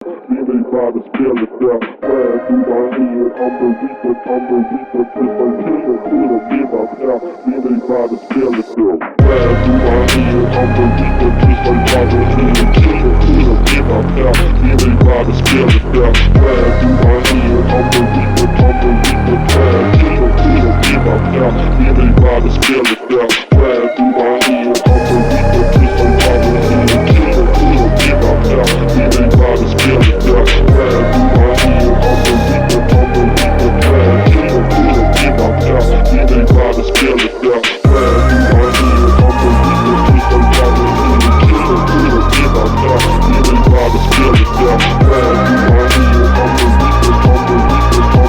Then they try to spell it out. Flying through my head, I'm the reaper, just like killer, give up now. Then they try to spell it out. Flying through my head, I'm the reaper, just like killer, give up now. Then they try to spell it out. Flying through my head, I'm the reaper, give up now. Then they try to spell it out. Flying through my head, I'm the reaper, just like give up now. Then they try to spell it out. Flying through my head, I'm the reaper, give up now. Then they try to spell it out. Flying through my head, I'm the reaper, just like give up now. Then they try to spell it out. Flying through my head, I'm the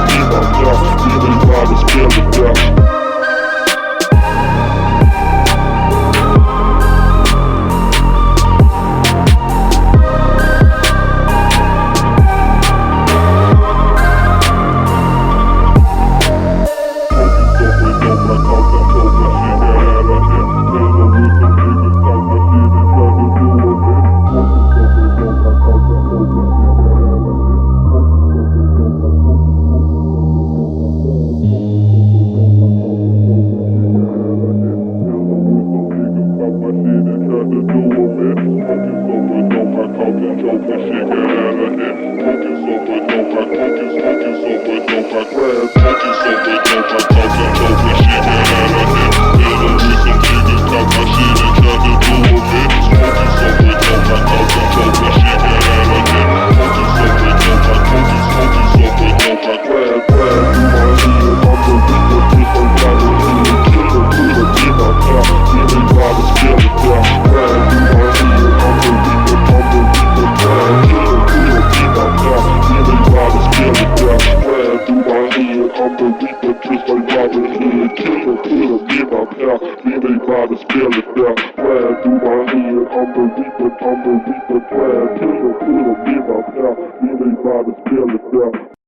reaper, give up now. Then they try to spell it out. I'm the reaper, just like killer, give up now. Then they try to spell it out. Flying through my head, I'm the reaper, give up now. Then they try to spell it out.